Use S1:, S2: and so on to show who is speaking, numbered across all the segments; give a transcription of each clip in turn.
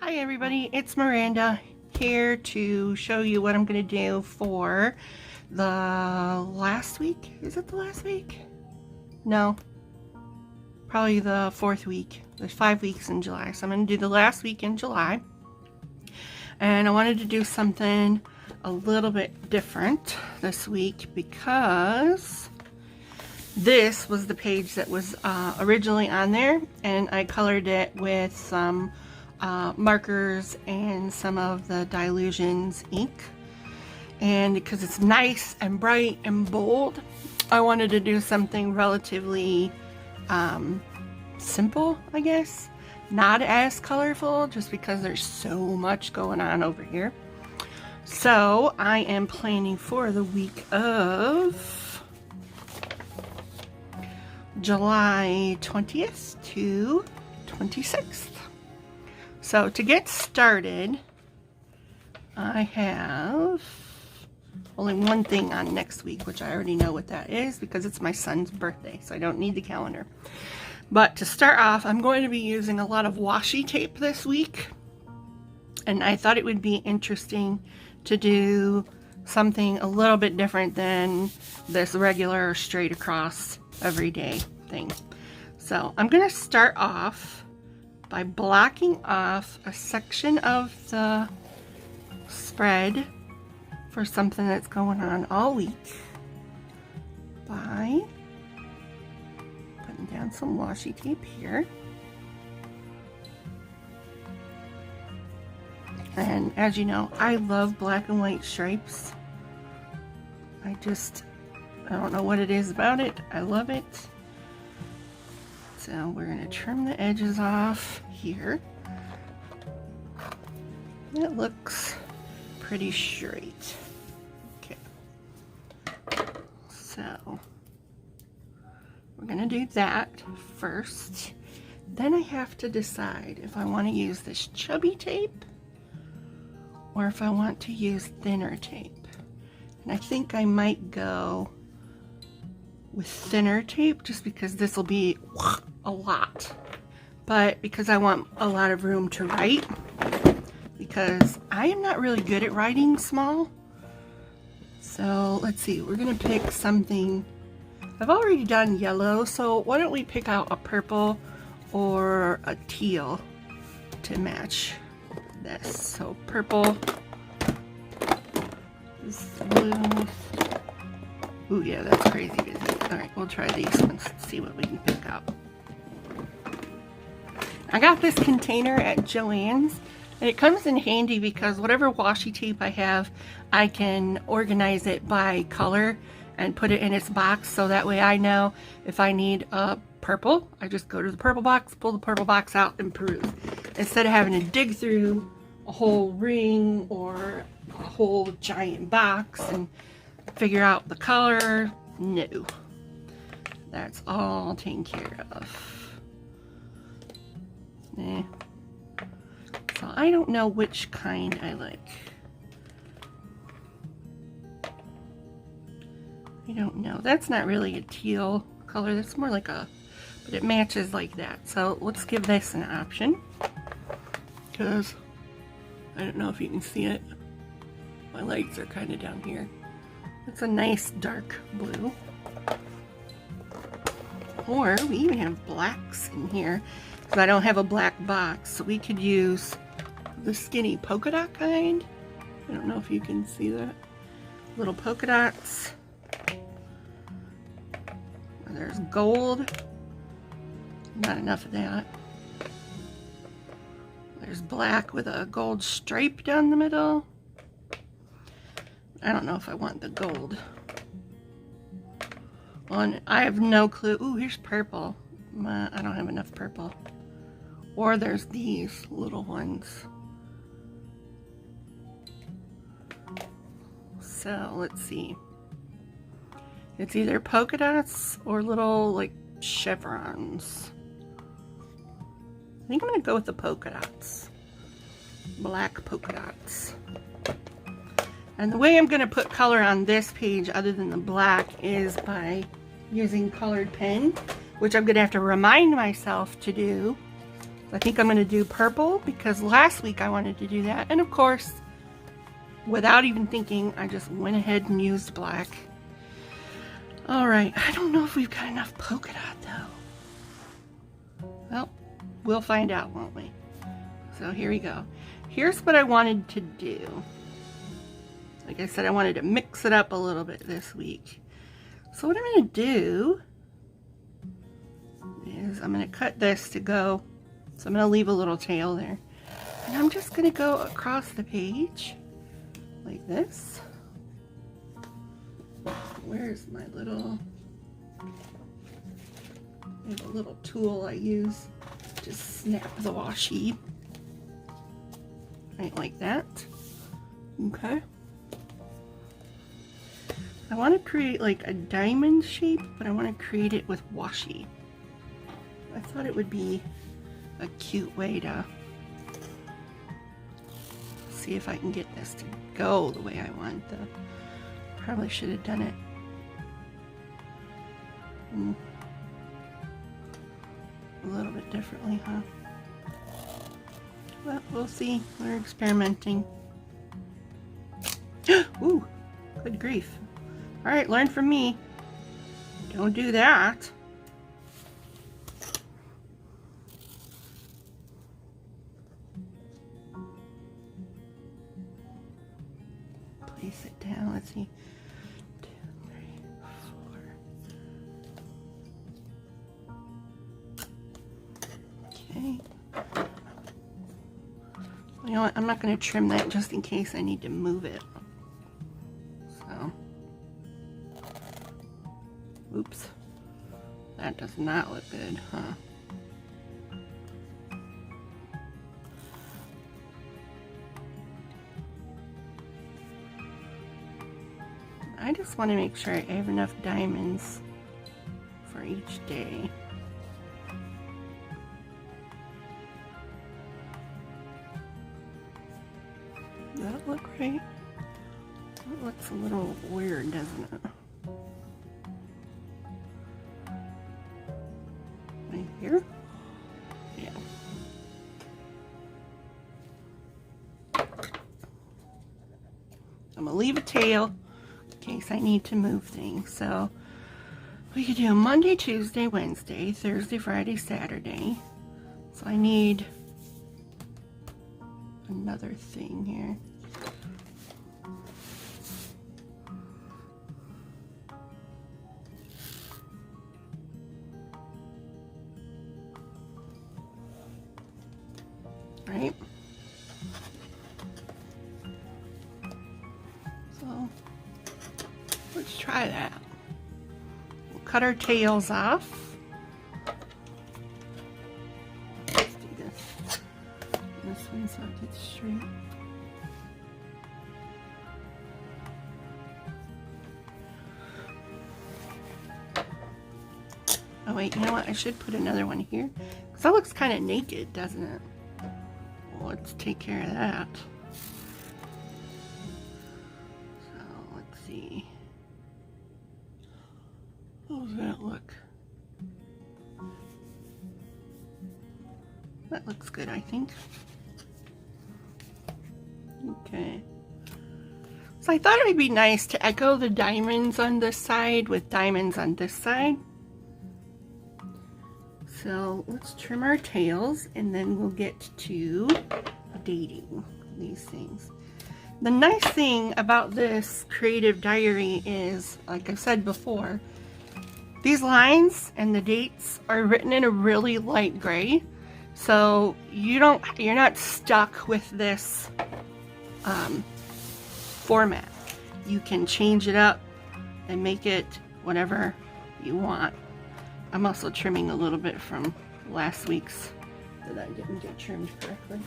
S1: Hi everybody, it's Miranda here to show you what I'm going to do for the last week. Is it the last week? No, probably the fourth week. There's 5 weeks in July, so I'm going to do the last week in July. And I wanted to do something a little bit different this week because this was the page that was originally on there, and I colored it with some markers and some of the Dylusions ink. And because it's nice and bright and bold, I wanted to do something relatively simple, I guess. Not as colorful, just because there's so much going on over here. So I am planning for the week of July 20th to 26th. So to get started, I have only one thing on next week, which I already know what that is because it's my son's birthday, so I don't need the calendar. But to start off, I'm going to be using a lot of washi tape this week, and I thought it would be interesting to do something a little bit different than this regular straight across everyday thing. So I'm going to start off by blocking off a section of the spread for something that's going on all week by putting down some washi tape here. And as you know, I love black and white stripes. I don't know what it is about it. I love it. So we're going to trim the edges off here. That looks pretty straight. Okay. So we're going to do that first. Then I have to decide if I want to use this chubby tape or if I want to use thinner tape. And I think I might go with thinner tape just because this will be a lot, but because I want a lot of room to write, because I am not really good at writing small. So let's see, we're gonna pick something. I've already done yellow, so why don't we pick out a purple or a teal to match this. So purple, blue. Ooh, yeah, that's crazy busy. All right, we'll try these ones, see what we can pick up. I got this container at Joann's, and it comes in handy because whatever washi tape I have, I can organize it by color and put it in its box, so that way I know if I need a purple, I just go to the purple box, pull the purple box out, and peruse. Instead of having to dig through a whole ring or a whole giant box and figure out the color. No, that's all taken care of. So I don't know which kind I like. I don't know. That's not really a teal color. That's more like a, but it matches like that. So let's give this an option, because I don't know if you can see it. My legs are kind of down here. It's a nice dark blue. Or we even have blacks in here, because I don't have a black box. So we could use the skinny polka dot kind. I don't know if you can see that. Little polka dots. There's gold. Not enough of that. There's black with a gold stripe down the middle. I don't know if I want the gold one. I have no clue. Ooh, here's purple. I don't have enough purple. Or there's these little ones. So let's see. It's either polka dots or little like chevrons. I think I'm gonna go with the polka dots. Black polka dots. And the way I'm going to put color on this page other than the black is by using colored pen, which I'm going to have to remind myself to do. I think I'm going to do purple because last week I wanted to do that. And of course, without even thinking, I just went ahead and used black. All right, I don't know if we've got enough polka dot though. Well, we'll find out, won't we? So here we go. Here's what I wanted to do. Like I said, I wanted to mix it up a little bit this week. So what I'm going to do is I'm going to cut this to go. So I'm going to leave a little tail there. And I'm just going to go across the page like this. Where's my little, I have a little tool I use to snap the washi. Right like that. Okay. I want to create like a diamond shape, but I want to create it with washi. I thought it would be a cute way to see if I can get this to go the way I want. Probably should have done it a little bit differently, huh? Well, we'll see. We're experimenting. Ooh, good grief. All right, learn from me. Don't do that. Place it down. Let's see. 2, 3, 4. Okay. You know what? I'm not going to trim that just in case I need to move it. So, oops. That does not look good, huh? I just want to make sure I have enough diamonds for each day. Does that look right? That looks a little weird, doesn't it? Right here? Yeah. I'm gonna leave a tail in case I need to move things. So we could do Monday, Tuesday, Wednesday, Thursday, Friday, Saturday. So I need another thing here. Right? So let's try that. We'll cut our tails off. Let's do this. This one so it gets straight. Oh wait, you know what? I should put another one here. Because that looks kind of naked, doesn't it? Well, let's take care of that. So, let's see. How does that look? That looks good, I think. Okay. So I thought it would be nice to echo the diamonds on this side with diamonds on this side. So let's trim our tails and then we'll get to dating these things. The nice thing about this creative diary is, like I said before, these lines and the dates are written in a really light gray. So you're not stuck with this format. You can change it up and make it whatever you want. I'm also trimming a little bit from last week's that I didn't get trimmed correctly.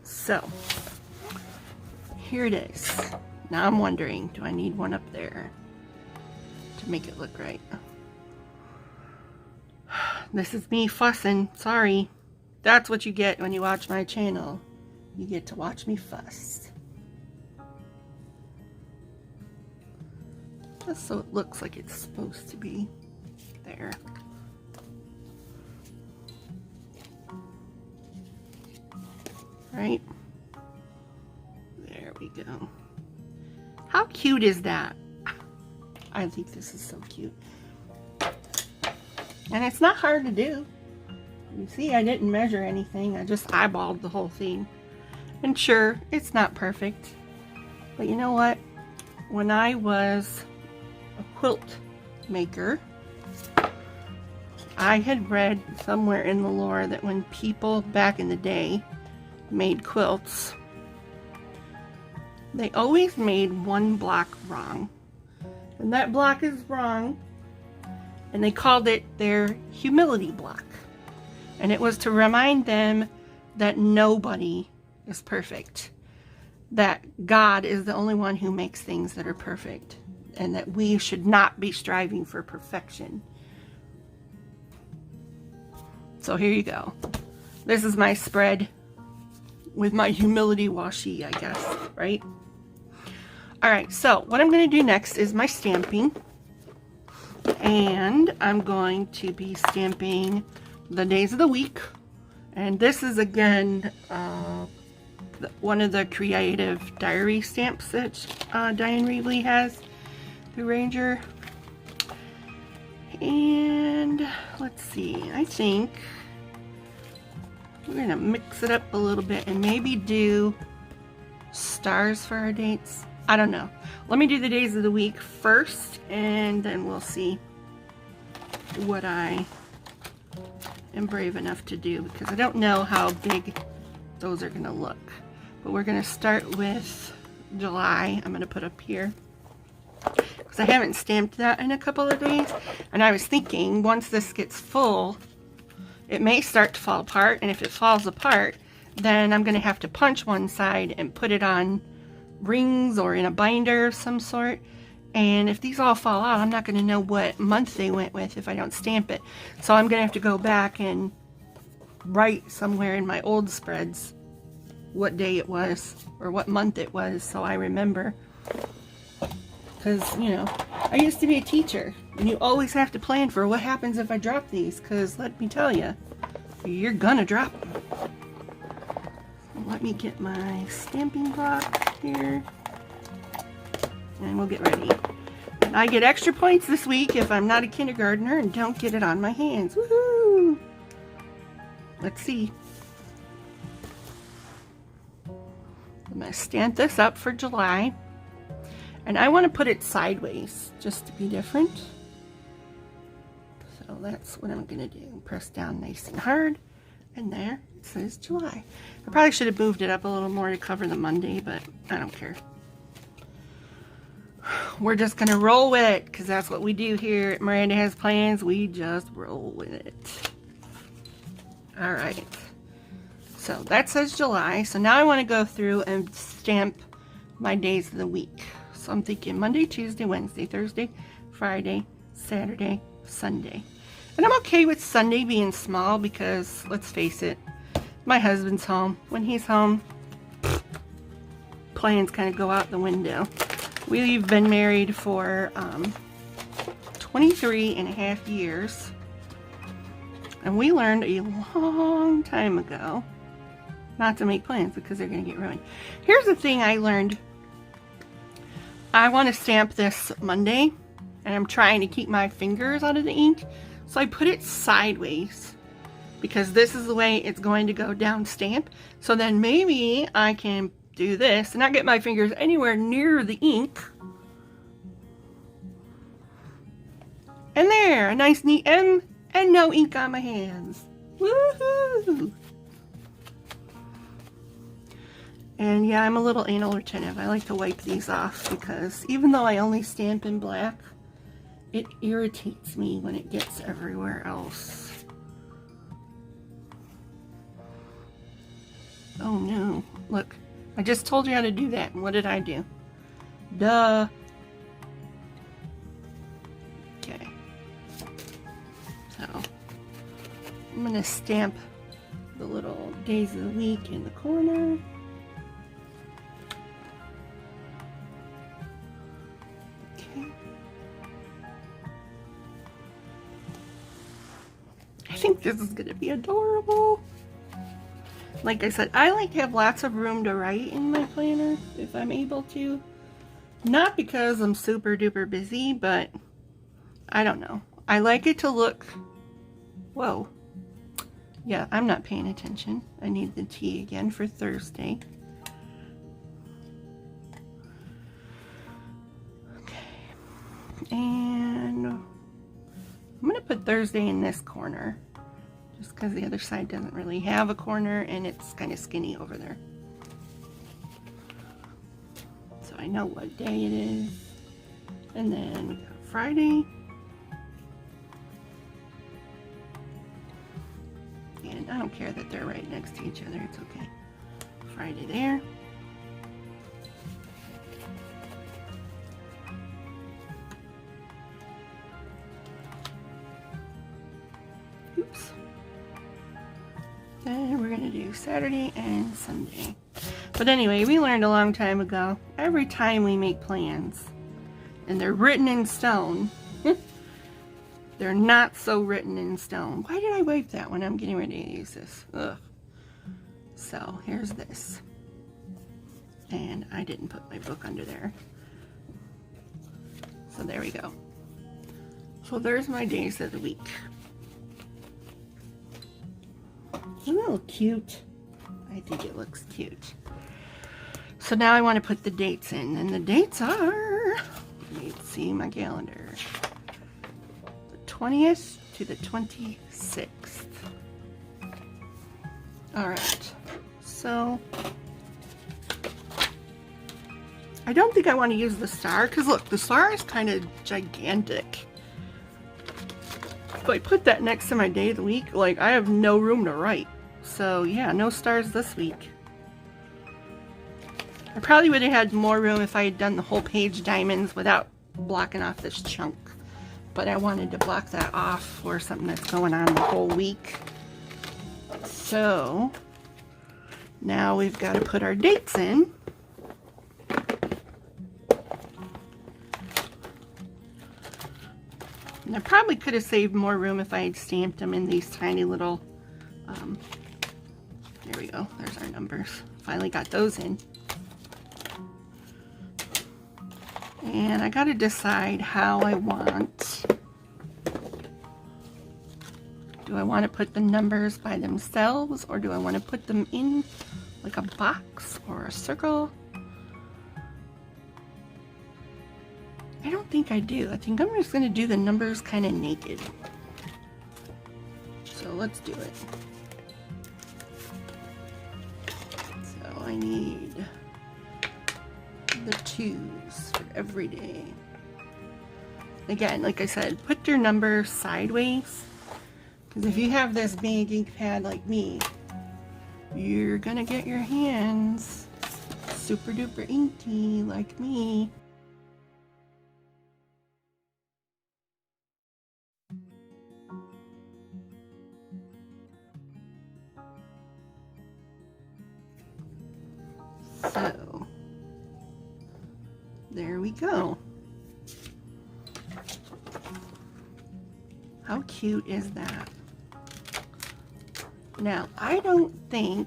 S1: So here it is. Now I'm wondering, do I need one up there to make it look right? This is me fussing. Sorry. That's what you get when you watch my channel. You get to watch me fuss. Just so it looks like it's supposed to be there. right? There we go. How cute is that? I think this is so cute. And it's not hard to do. You see, I didn't measure anything. I just eyeballed the whole thing. And sure, it's not perfect. But you know what? When I was a quilt maker, I had read somewhere in the lore that when people back in the day made quilts, they always made one block wrong. And that block is wrong. And they called it their humility block. And it was to remind them that nobody is perfect. That God is the only one who makes things that are perfect. And that we should not be striving for perfection. So here you go. This is my spread with my humility washi, I guess, right? Alright, so what I'm going to do next is my stamping. And I'm going to be stamping the days of the week. And this is again one of the creative diary stamps that Dyan Reaveley has through Ranger. And let's see, I think we're gonna mix it up a little bit and maybe do stars for our dates. I don't know. Let me do the days of the week first, and then we'll see what I am brave enough to do, because I don't know how big those are gonna look. But we're gonna start with July. I'm gonna put up here because I haven't stamped that in a couple of days, and I was thinking once this gets full, it may start to fall apart, and if it falls apart, then I'm gonna have to punch one side and put it on rings or in a binder of some sort. And if these all fall out, I'm not going to know what month they went with if I don't stamp it. So I'm going to have to go back and write somewhere in my old spreads what day it was or what month it was, so I remember. Because, you know, I used to be a teacher, and you always have to plan for what happens if I drop these, because let me tell you, you're gonna drop them. Let me get my stamping block here, and we'll get ready. And I get extra points this week if I'm not a kindergartner and don't get it on my hands. Woohoo! Let's see. I'm going to stamp this up for July, and I want to put it sideways just to be different. So that's what I'm going to do. Press down nice and hard, and there it says July. I probably should have moved it up a little more to cover the Monday, but I don't care. We're just going to roll with it, because that's what we do here at Miranda Has Plans. We just roll with it. Alright. So that says July. So now I want to go through and stamp my days of the week. So I'm thinking Monday, Tuesday, Wednesday, Thursday, Friday, Saturday, Sunday. And I'm okay with Sunday being small because, let's face it, my husband's home. When he's home, plans kind of go out the window. We've been married for 23 and a half years. And we learned a long time ago not to make plans because they're going to get ruined. Here's the thing I learned. I want to stamp this Monday, and I'm trying to keep my fingers out of the ink. So I put it sideways because this is the way it's going to go down stamp. So then maybe I can do this and not get my fingers anywhere near the ink. And there, a nice neat M and no ink on my hands. Woohoo! And yeah, I'm a little anal retentive. I like to wipe these off because even though I only stamp in black, it irritates me when it gets everywhere else. Oh no, look. I just told you how to do that, and what did I do? Duh. Okay. So, I'm going to stamp the little days of the week in the corner. Okay. I think this is going to be adorable. Like I said, I like to have lots of room to write in my planner if I'm able to. Not because I'm super duper busy, but I don't know. I like it to look, whoa. Yeah, I'm not paying attention. I need the tea again for Thursday. Okay. And I'm going to put Thursday in this corner. Just because the other side doesn't really have a corner and it's kind of skinny over there. So I know what day it is. And then we got Friday. And I don't care that they're right next to each other, it's okay. Friday there. Oops. Then we're gonna do Saturday and Sunday. But anyway, we learned a long time ago, every time we make plans, and they're written in stone, they're not so written in stone. Why did I wipe that when I'm getting ready to use this? Ugh. So here's this. And I didn't put my book under there. So there we go. So there's my days of the week. Isn't that look cute? I think it looks cute. So now I want to put the dates in. And the dates are, let me see my calendar. 20th to the 26th. Alright, so I don't think I want to use the star because look, the star is kind of gigantic. If I put that next to my day of the week, like I have no room to write. So yeah, no stars this week. I probably would have had more room if I had done the whole page diamonds without blocking off this chunk. But I wanted to block that off for something that's going on the whole week. So now we've got to put our dates in. And I probably could have saved more room if I had stamped them in these tiny little, there we go, there's our numbers. Finally got those in. And I got to decide how I want. Do I want to put the numbers by themselves or do I want to put them in like a box or a circle? I don't think I do. I think I'm just going to do the numbers kind of naked. So let's do it. So I need the 2s for every day. Again, like I said, put your number sideways. Because if you have this big ink pad like me, you're going to get your hands super duper inky like me. So, there we go. How cute is that? Now, I don't think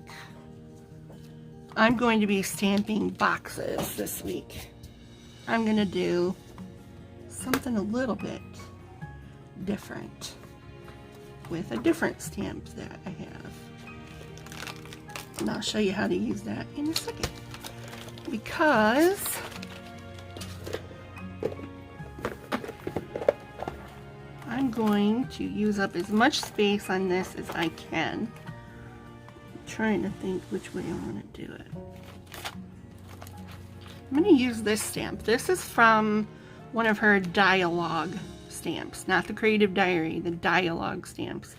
S1: I'm going to be stamping boxes this week. I'm going to do something a little bit different with a different stamp that I have. And I'll show you how to use that in a second. Because I'm going to use up as much space on this as I can. I'm trying to think which way I want to do it. I'm going to use this stamp. This is from one of her dialogue stamps, not the Creative Diary, the dialogue stamps.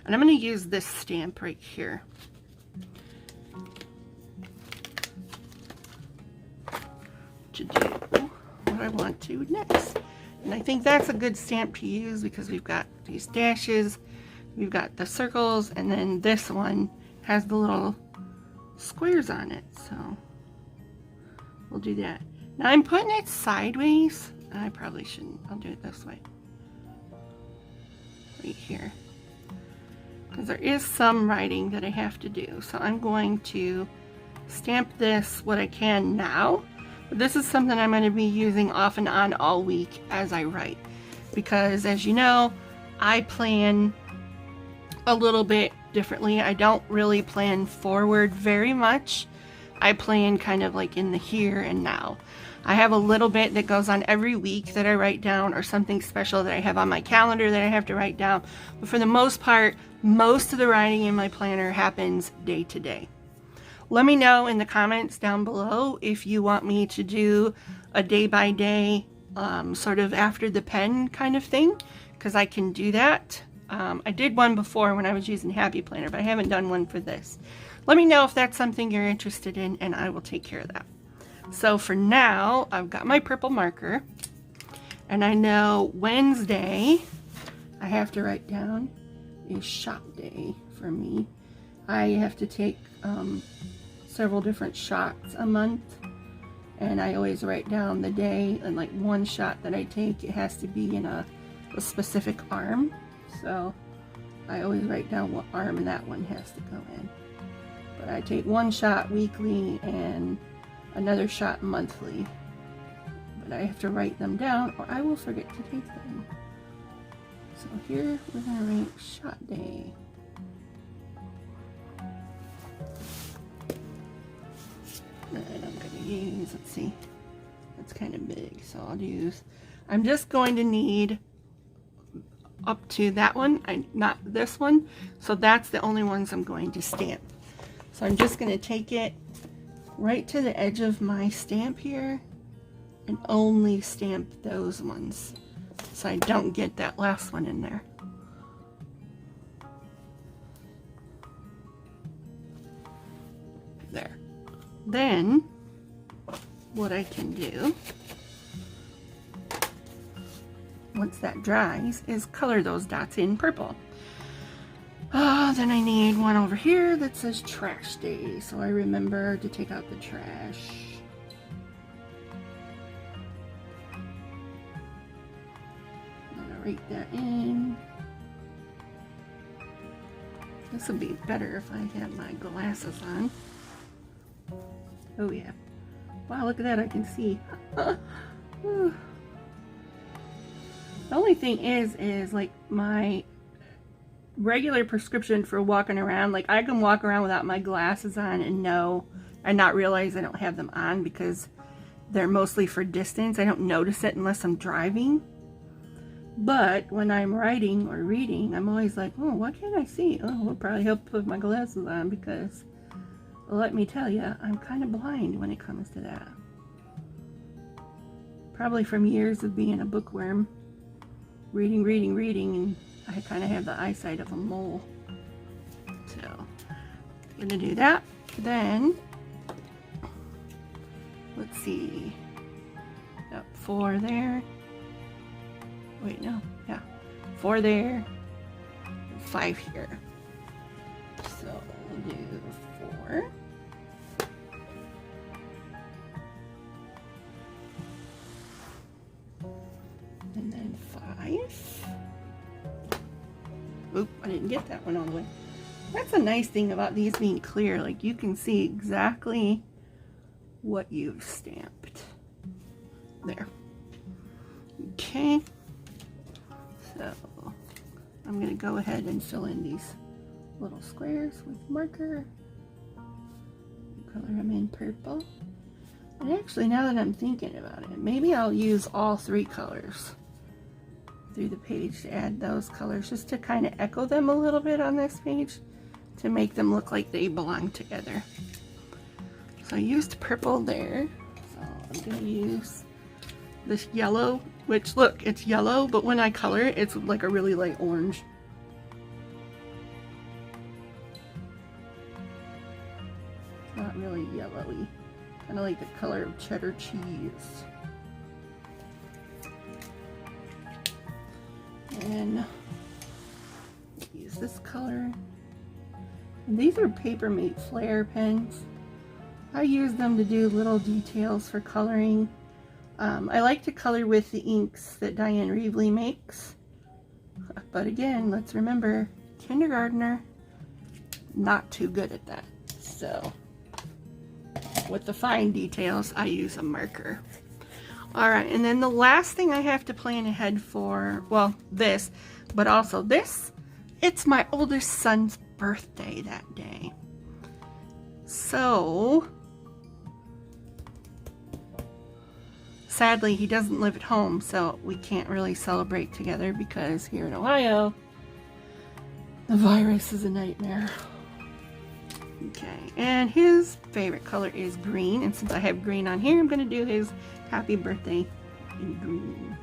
S1: And I'm going to use this stamp right here. To do what I want to next. And I think that's a good stamp to use because we've got these dashes, we've got the circles, and then this one has the little squares on it. So we'll do that. Now I'm putting it sideways. I probably shouldn't. I'll do it this way. Right here. because there is some writing that I have to do. So I'm going to stamp this what I can now. But this is something I'm going to be using off and on all week as I write. Because as you know, I plan a little bit differently. I don't really plan forward very much. I plan kind of like in the here and now. I have a little bit that goes on every week that I write down, or something special that I have on my calendar that I have to write down. But for the most part, most of the writing in my planner happens day to day. Let me know in the comments down below if you want me to do a day by day, sort of after the pen kind of thing, because I can do that. I did one before when I was using Happy Planner, but I haven't done one for this. Let me know if that's something you're interested in, and I will take care of that. So for now, I've got my purple marker, and I know Wednesday I have to write down is shop day for me. I have to take several different shots a month, and I always write down the day, and like one shot that I take, it has to be in a specific arm. So I always write down what arm that one has to go in. But I take one shot weekly and another shot monthly. But I have to write them down or I will forget to take them. So here we're going to write shot day. And I'm going to use, let's see, that's kind of big. So I'll use, I'm just going to need up to that one, not this one. So that's the only ones I'm going to stamp. So I'm just going to take it right to the edge of my stamp here and only stamp those ones so I don't get that last one in there. There. Then what I can do once that dries is color those dots in purple. Then I need one over here that says trash day, so I remember to take out the trash. I'm gonna write that in. This would be better if I had my glasses on. Oh yeah. Wow, look at that, I can see. The only thing is like my regular prescription for walking around, like I can walk around without my glasses on and not realize I don't have them on because they're mostly for distance. I don't notice it unless I'm driving. But when I'm writing or reading, I'm always like, oh, what can I see? Oh, it'll probably help put my glasses on because let me tell you, I'm kind of blind when it comes to that. Probably from years of being a bookworm. Reading, and I kind of have the eyesight of a mole. So, I'm gonna do that. Then, let's see. Got 4 there. Wait, no, yeah. 4 there, 5 here. So, we'll do 4. And then 5. Oop, I didn't get that one all the way. That's a nice thing about these being clear. Like you can see exactly what you've stamped. There. Okay. So I'm going to go ahead and fill in these little squares with marker. Color them in purple. And actually, now that I'm thinking about it, maybe I'll use all 3 colors through the page to add those colors, just to kind of echo them a little bit on this page to make them look like they belong together. So I used purple there. So I'm going to use this yellow, which look, it's yellow, but when I color it, it's like a really light orange. Not really yellowy. Kind of like the color of cheddar cheese. And use this color. And these are Papermate Flare pens. I use them to do little details for coloring. I like to color with the inks that Dyan Reaveley makes. But again, let's remember, kindergartner, not too good at that. So with the fine details, I use a marker. All right, and then the last thing I have to plan ahead for, well, this, but also this, it's my oldest son's birthday that day. So sadly, he doesn't live at home, so we can't really celebrate together because here in Ohio, the virus is a nightmare. Okay, and his favorite color is green, and since I have green on here, I'm going to do his happy birthday in green.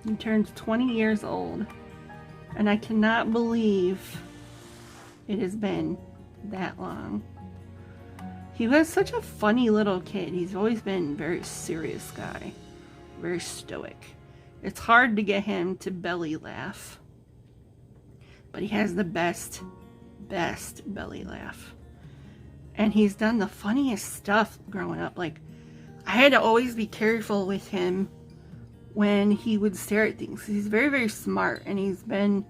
S1: He turns 20 years old, and I cannot believe it has been that long. He was such a funny little kid. He's always been a very serious guy, very stoic. It's hard to get him to belly laugh, but he has the best belly laugh. And he's done the funniest stuff growing up. Like, I had to always be careful with him when he would stare at things. He's very, very smart, and he's been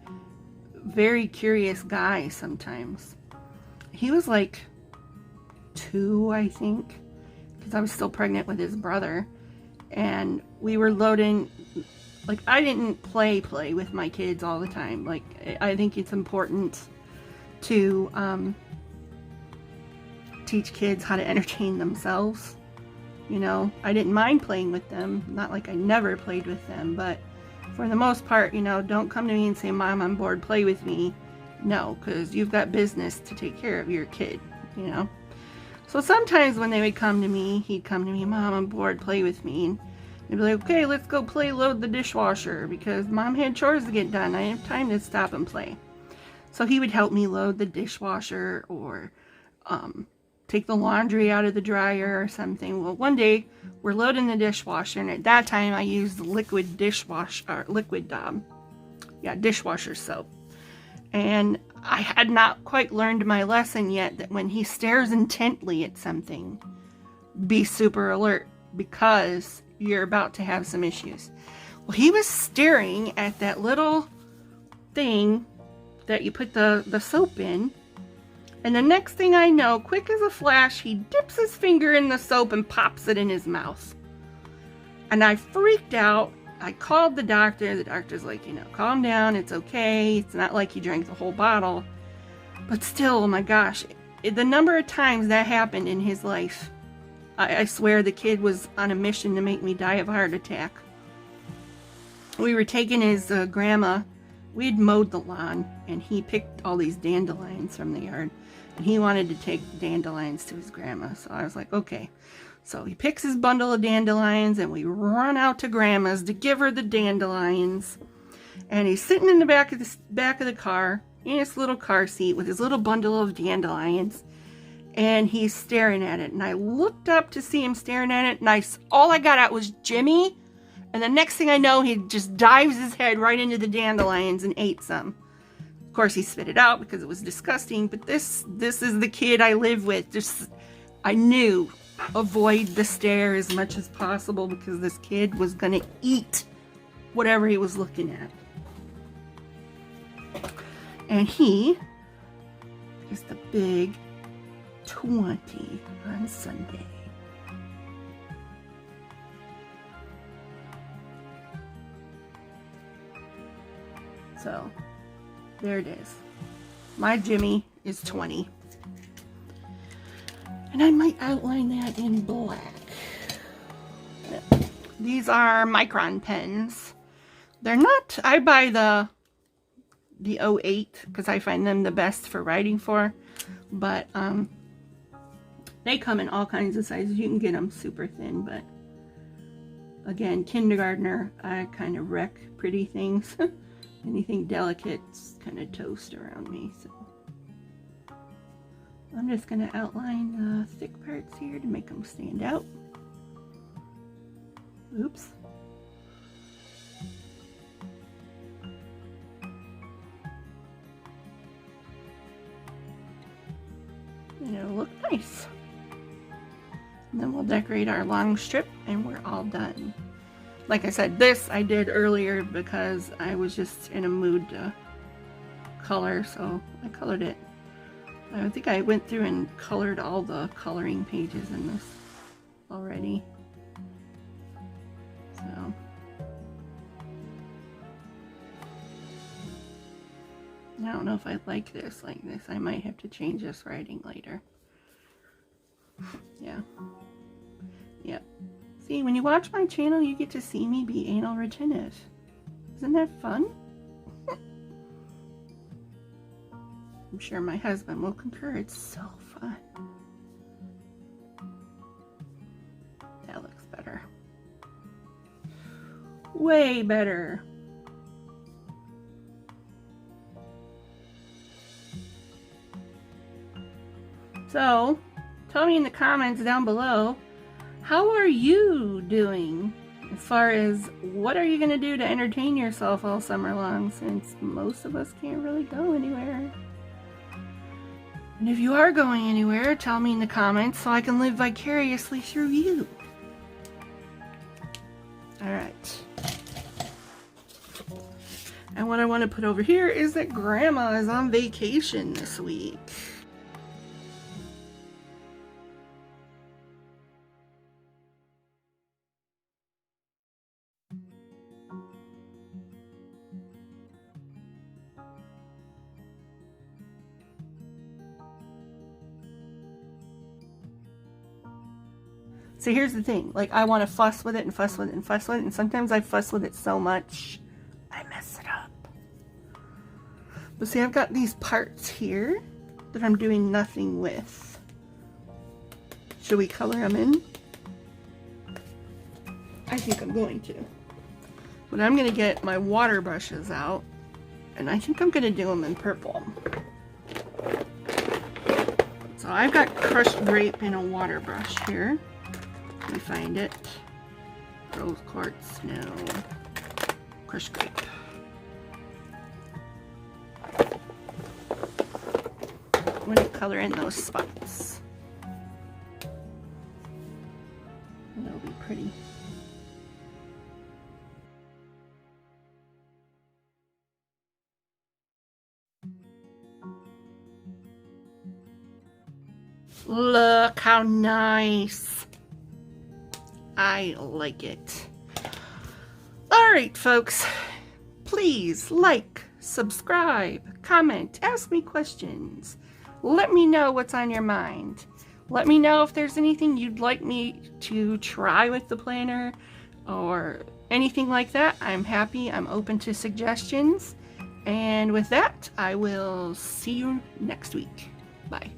S1: a very curious guy sometimes. He was like 2, I think, because I was still pregnant with his brother, and we were loading. Like, I didn't play with my kids all the time. Like, I think it's important to teach kids how to entertain themselves. You know, I didn't mind playing with them. Not like I never played with them, but for the most part, you know, don't come to me and say, Mom, I'm bored, play with me. No, because you've got business to take care of your kid, you know. So sometimes when they would come to me, he'd come to me, Mom, I'm bored, play with me. And I'd be like, okay, let's go load the dishwasher, because Mom had chores to get done. I didn't have time to stop and play. So he would help me load the dishwasher, or take the laundry out of the dryer or something. Well, one day we're loading the dishwasher, and at that time I used liquid dishwasher soap. And I had not quite learned my lesson yet, that when he stares intently at something, be super alert, because you're about to have some issues. Well, he was staring at that little thing that you put the soap in, and the next thing I know, quick as a flash, he dips his finger in the soap and pops it in his mouth. And I freaked out. I called the doctor. The doctor's like, you know, calm down, it's okay. It's not like he drank the whole bottle. But still, oh my gosh, the number of times that happened in his life, I swear the kid was on a mission to make me die of a heart attack. We were taking his grandma. We'd mowed the lawn, and he picked all these dandelions from the yard. And he wanted to take dandelions to his grandma. So I was like, okay. So he picks his bundle of dandelions, and we run out to grandma's to give her the dandelions. And he's sitting in the back of the car, in his little car seat with his little bundle of dandelions. And he's staring at it. And I looked up to see him staring at it, and all I got out was Jimmy. And the next thing I know, he just dives his head right into the dandelions and ate some. Of course, he spit it out because it was disgusting. But this is the kid I live with. I knew, avoid the stare as much as possible, because this kid was going to eat whatever he was looking at. And he is the big 20 on Sunday. So, there it is. My Jimmy is 20. And I might outline that in black. These are micron pens. They're not, I buy the 08 because I find them the best for writing for. But they come in all kinds of sizes. You can get them super thin, but again, kindergartner, I kind of wreck pretty things. Anything delicate's kind of toast around me, so I'm just going to outline the thick parts here to make them stand out. Oops. And it'll look nice. And then we'll decorate our long strip, and we're all done. Like I said, this I did earlier because I was just in a mood to color, so I colored it. I think I went through and colored all the coloring pages in this already. So I don't know if I like this like this. I might have to change this writing later. Yeah. Yep. See, when you watch my channel, you get to see me be anal retentive. Isn't that fun? I'm sure my husband will concur. It's so fun. That looks better. Way better. So, tell me in the comments down below, how are you doing as far as what are you going to do to entertain yourself all summer long, since most of us can't really go anywhere? And if you are going anywhere, tell me in the comments so I can live vicariously through you. Alright. And what I want to put over here is that Grandma is on vacation this week. So here's the thing, like I want to fuss with it and fuss with it and fuss with it, and sometimes I fuss with it so much I mess it up. But see, I've got these parts here that I'm doing nothing with. Should we color them in? I think I'm going to. But I'm going to get my water brushes out, and I think I'm going to do them in purple. So I've got crushed grape in a water brush here. Let me find it. Rose quartz, no. Crushed grape. I'm going to color in those spots. That'll be pretty. Look how nice. I like it. Alright, folks. Please like, subscribe, comment, ask me questions. Let me know what's on your mind. Let me know if there's anything you'd like me to try with the planner or anything like that. I'm happy. I'm open to suggestions. And with that, I will see you next week. Bye.